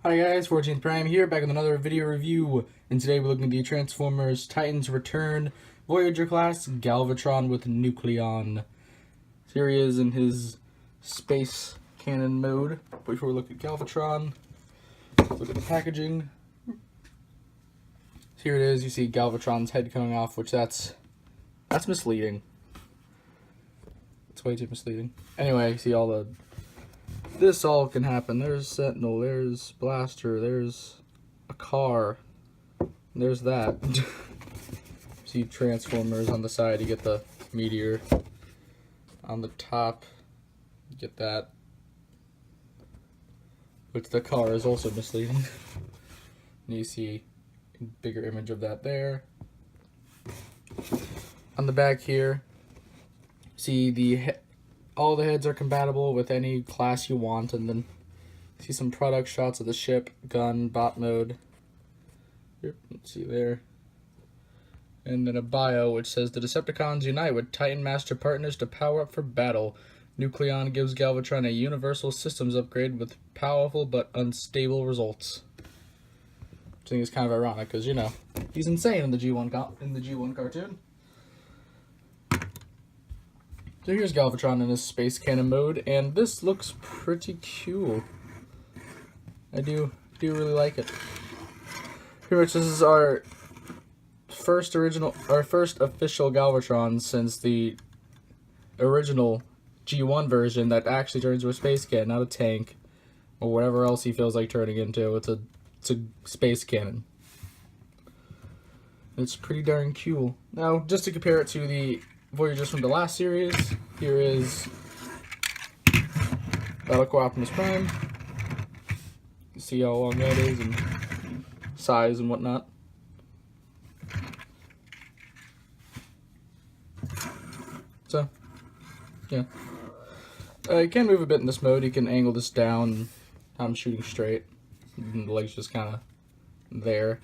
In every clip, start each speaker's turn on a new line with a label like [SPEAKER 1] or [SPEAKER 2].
[SPEAKER 1] Hi guys, 14th Prime here, back with another video review, and today we're looking at the Transformers Titans Return Voyager class Galvatron with Nucleon. So here he is in his space cannon mode. Before we look at Galvatron, let's look at the packaging. So here it is, you see Galvatron's head coming off, which that's misleading. It's way too misleading. Anyway, you see all the this all can happen. There's Sentinel, there's Blaster, there's a car, there's that. See Transformers on the side, you get the Meteor. On the top, you get that. Which the car is also misleading. And you see a bigger image of that there. On the back here, see all the heads are compatible with any class you want, and then see some product shots of the ship, gun, bot mode. Yep, let's see there. And then a bio which says the Decepticons unite with Titan Master partners to power up for battle. Nucleon gives Galvatron a universal systems upgrade with powerful but unstable results. I think it's kind of ironic because, you know, he's insane in the G1 cartoon. So here's Galvatron in his space cannon mode, and this looks pretty cool. I do really like it. Pretty much this is our first official Galvatron since the original G1 version that actually turns into a space cannon, not a tank or whatever else he feels like turning into. It's a space cannon. It's pretty darn cool. Now, just to compare it to the Voyagers from the last series, here is Battle Optimus Prime. You see how long that is and size and whatnot. So, yeah. You can move a bit in this mode. You can angle this down. I'm shooting straight. And the legs just kind of there.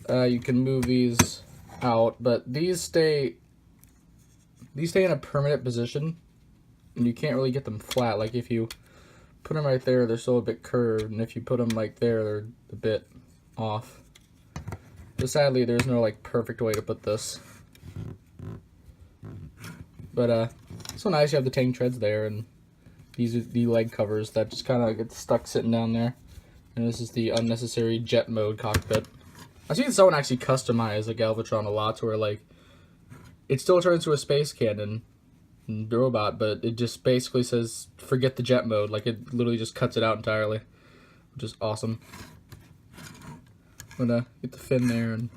[SPEAKER 1] You can move these out, but these stay in a permanent position, and you can't really get them flat. Like if you put them right there, they're still a bit curved, and if you put them like there, they're a bit off. But sadly, there's no like perfect way to put this. But it's so nice you have the tank treads there, and these are the leg covers that just kind of get stuck sitting down there. And this is the unnecessary jet mode cockpit. I've seen someone actually customize a Galvatron a lot to where like it still turns into a space cannon robot, but it just basically says forget the jet mode. Like it literally just cuts it out entirely, which is awesome. I'm gonna get the fin there and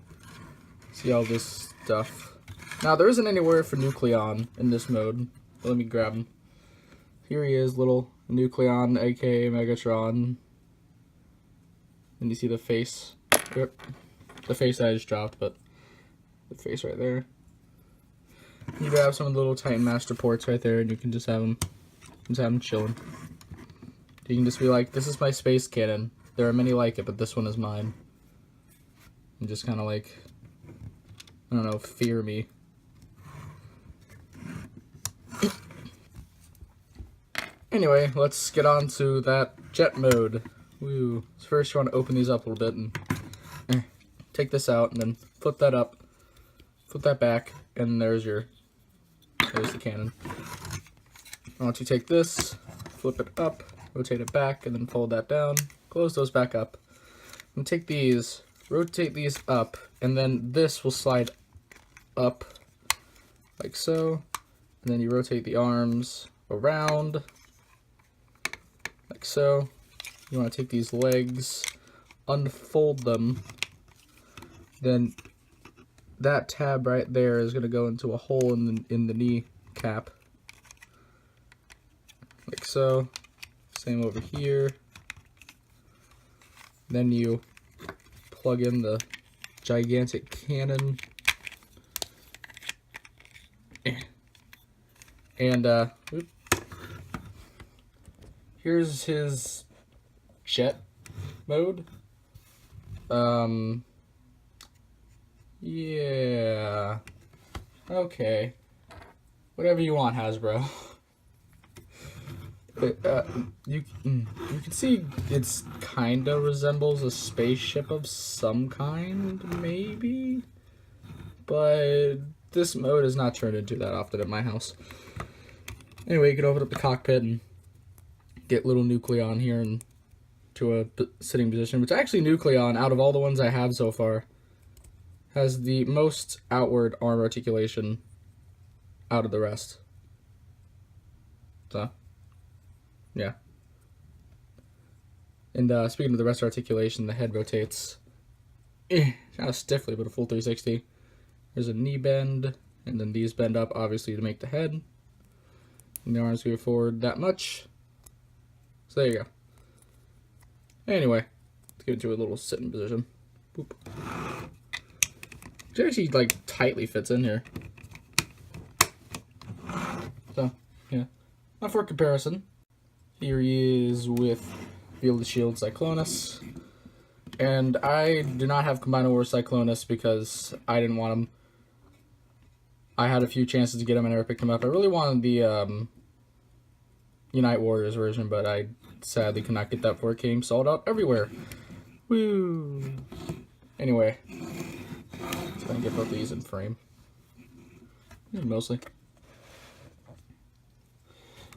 [SPEAKER 1] see all this stuff. Now there isn't anywhere for Nucleon in this mode. Let me grab him. Here he is, little Nucleon, aka Megatron. And you see the face. Yep. The face I just dropped, but the face right there. You grab some of the little Titan Master ports right there, and you can just have them chilling. You can just be like, "This is my space cannon. There are many like it, but this one is mine." And just kind of like, I don't know, fear me. Anyway, let's get on to that jet mode. Woo! So first, you want to open these up a little bit and take this out, and then flip that up, flip that back, and there's the cannon. I want you to take this, flip it up, rotate it back, and then fold that down, close those back up, and take these, rotate these up, and then this will slide up like so, and then you rotate the arms around like so. You want to take these legs, unfold them, then that tab right there is going to go into a hole in the knee cap, like so. Same over here. Then you plug in the gigantic cannon, and here's his jet mode. Yeah. Okay. Whatever you want, Hasbro. You can see it's kind of resembles a spaceship of some kind, maybe? But this mode is not turned into that often at my house. Anyway, you can open up the cockpit and get little Nucleon here and to a sitting position, which actually Nucleon, out of all the ones I have so far, has the most outward arm articulation out of the rest. So, yeah. And speaking of the rest articulation, the head rotates kind of stiffly, but a full 360. There's a knee bend, and then these bend up, obviously, to make the head. And the arms go forward that much. So there you go. Anyway, let's get into a little sitting position. Boop. It actually, like, tightly fits in here. So, yeah. Now for comparison, here he is with Field of Shield Cyclonus. And I do not have Combiner War Cyclonus because I didn't want him. I had a few chances to get him and I never picked him up. I really wanted the Unite Warriors version, but I sadly could not get that before it came sold out everywhere. Woo! Anyway, let's go and get both these in frame. Yeah, mostly.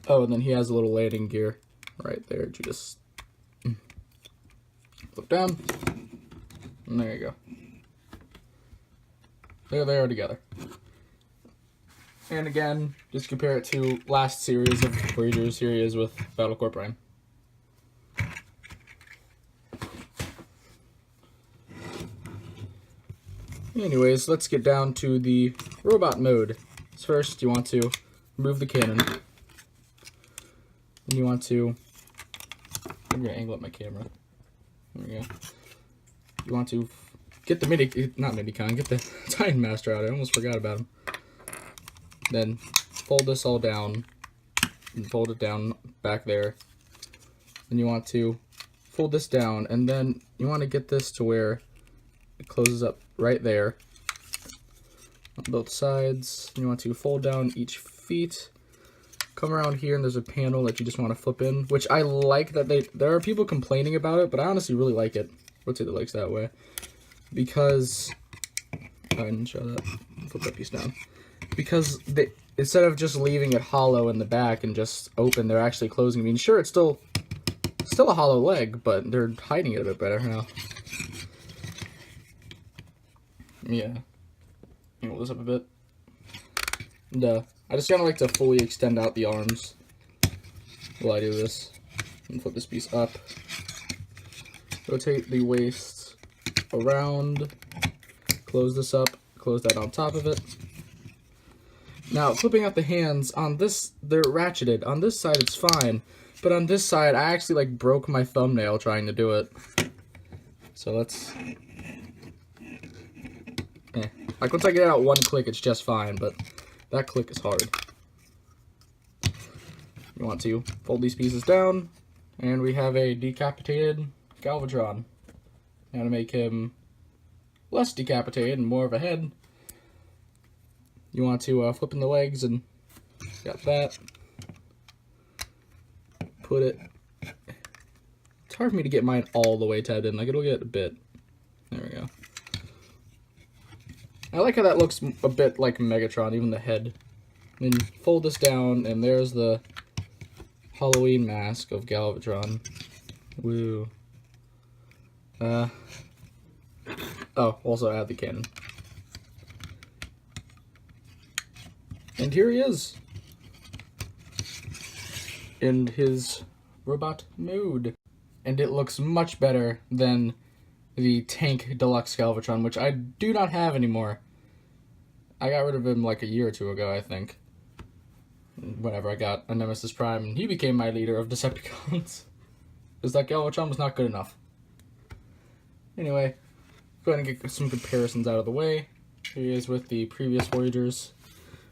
[SPEAKER 1] Oh, and then he has a little landing gear right there. You just flip down, and there you go. There they are together. And again, just compare it to last series of Voyagers. Here he is with Battlecorps Prime. Anyways, let's get down to the robot mode. So first, you want to remove the cannon. And you want to... I'm going to angle up my camera. There we go. You want to get the get the Titan Master out. I almost forgot about him. Then fold this all down and fold it down back there. Then you want to fold this down, and then you want to get this to where it closes up right there on both sides. You want to fold down each feet. Come around here and there's a panel that you just want to flip in, which I like that there are people complaining about it, but I honestly really like it. Rotate the legs that way. Because, I didn't show that. Flip that piece down. Because instead of just leaving it hollow in the back and just open, they're actually closing. I mean, sure, it's still a hollow leg, but they're hiding it a bit better now. Yeah. Hold this up a bit. And, I just kind of like to fully extend out the arms while I do this. And flip this piece up. Rotate the waist around. Close this up. Close that on top of it. Now, flipping out the hands, on this, they're ratcheted. On this side, it's fine. But on this side, I actually, like, broke my thumbnail trying to do it. So let's... Like, once I get out one click, it's just fine, but that click is hard. You want to fold these pieces down, and we have a decapitated Galvatron. Now to make him less decapitated and more of a head, you want to flip in the legs, and got that. Put it... It's hard for me to get mine all the way tabbed in. Like, it'll get a bit. There we go. I like how that looks a bit like Megatron, even the head. Then fold this down, and there's the Halloween mask of Galvatron. Woo. Oh, also add the cannon. And here he is. In his robot mode. And it looks much better than the Tank Deluxe Galvatron, which I do not have anymore. I got rid of him like a year or two ago, I think. Whenever I got a Nemesis Prime, and he became my leader of Decepticons. Because that Galvatron was not good enough. Anyway, go ahead and get some comparisons out of the way. Here he is with the previous Voyagers,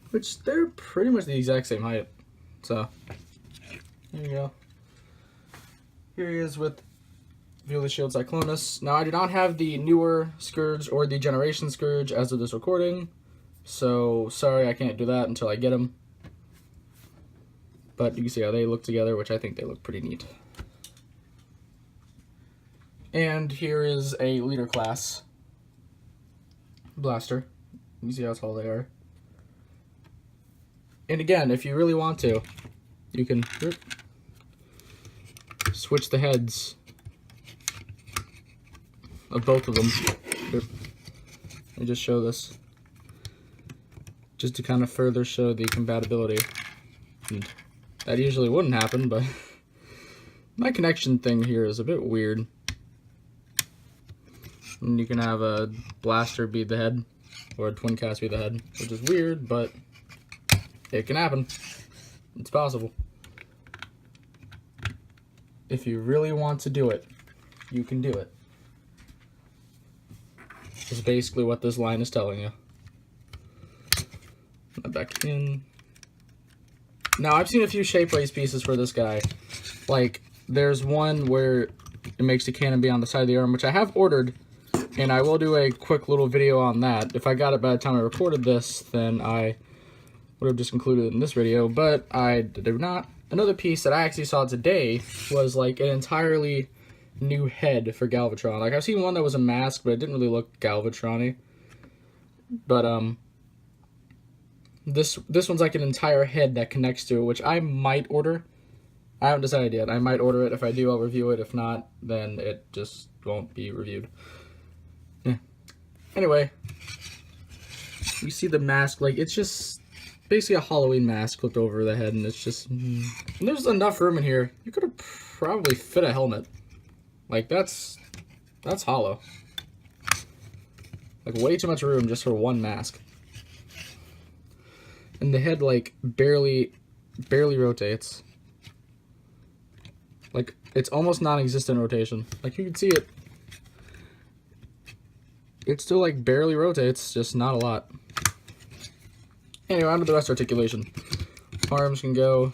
[SPEAKER 1] which they're pretty much the exact same height. So, there you go. Here he is with Field of Shield Cyclonus. Now, I do not have the newer Scourge or the Generation Scourge as of this recording. So, sorry, I can't do that until I get him. But you can see how they look together, which I think they look pretty neat. And here is a leader class blaster. You can see how tall they are. And again, if you really want to, you can switch the heads of both of them. Let me just show this, just to kind of further show the compatibility. And that usually wouldn't happen, but my connection thing here is a bit weird. And you can have a blaster be the head, or a twin cast be the head, which is weird, but it can happen. It's possible. If you really want to do it, you can do it. Is basically what this line is telling you. Back in. Now, I've seen a few Shapeways pieces for this guy. Like, there's one where it makes the cannon be on the side of the arm, which I have ordered, and I will do a quick little video on that. If I got it by the time I recorded this, then I would have just included it in this video, but I did not. Another piece that I actually saw today was like an entirely new head for Galvatron. Like, I've seen one that was a mask, but it didn't really look Galvatron-y. But this one's like an entire head that connects to it, which I might order. I haven't decided yet. I might order it. If I do, I'll review it. If not, then it just won't be reviewed. Yeah. Anyway, we see the mask. Like, it's just basically a Halloween mask flipped over the head, and it's just... And there's enough room in here. You could have probably fit a helmet. Like, that's hollow. Like, way too much room just for one mask. And the head, like, barely rotates. Like, it's almost non-existent rotation. Like, you can see it. It still, like, barely rotates, just not a lot. Anyway, on to the rest articulation. Arms can go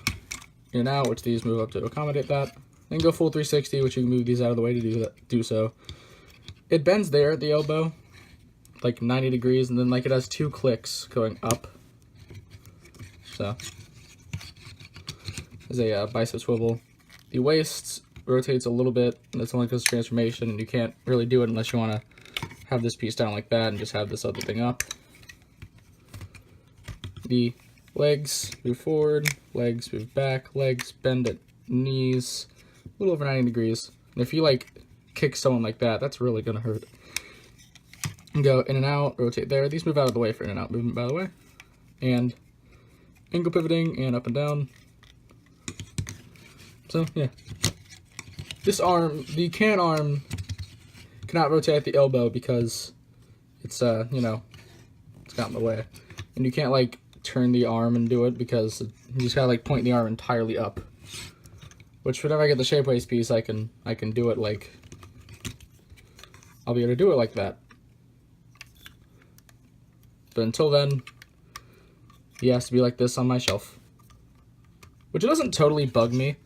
[SPEAKER 1] in and out, which these move up to accommodate that. Then go full 360, which you can move these out of the way to do so. It bends there at the elbow, like 90 degrees, and then like it has two clicks going up. So, there's a bicep swivel. The waist rotates a little bit, and that's only because of transformation, and you can't really do it unless you want to have this piece down like that and just have this other thing up. The legs move forward, legs move back, legs bend at knees, a little over 90 degrees. And if you like kick someone like that, that's really gonna hurt. And go in and out, rotate there. These move out of the way for in and out movement, by the way. And angle pivoting and up and down. So yeah, this arm, the can arm, cannot rotate at the elbow because it's you know, it's got in the way, and you can't like turn the arm and do it because you just gotta like point the arm entirely up. Which whenever I get the Shapeways piece, I can do it like, I'll be able to do it like that. But until then, he has to be like this on my shelf. Which it doesn't totally bug me.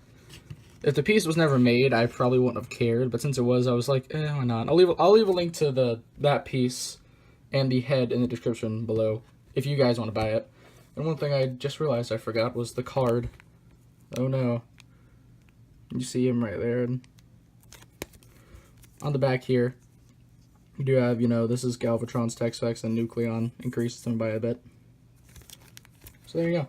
[SPEAKER 1] If the piece was never made, I probably wouldn't have cared. But since it was, I was like, why not? I'll leave a link to that piece and the head in the description below if you guys want to buy it. And one thing I just realized I forgot was the card. Oh no. You see him right there. And on the back here, you do have, you know, this is Galvatron's tech specs, and Nucleon increases them by a bit. So there you go.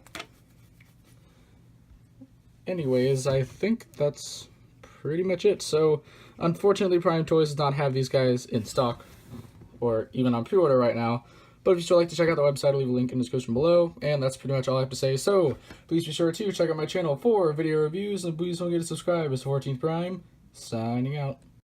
[SPEAKER 1] Anyways, I think that's pretty much it. So, unfortunately, PRIMETOYS does not have these guys in stock, or even on pre-order right now. But if you still like to check out the website, I'll leave a link in the description below. And that's pretty much all I have to say. So, please be sure to check out my channel for video reviews, and please don't forget to subscribe. It's 14th Prime, signing out.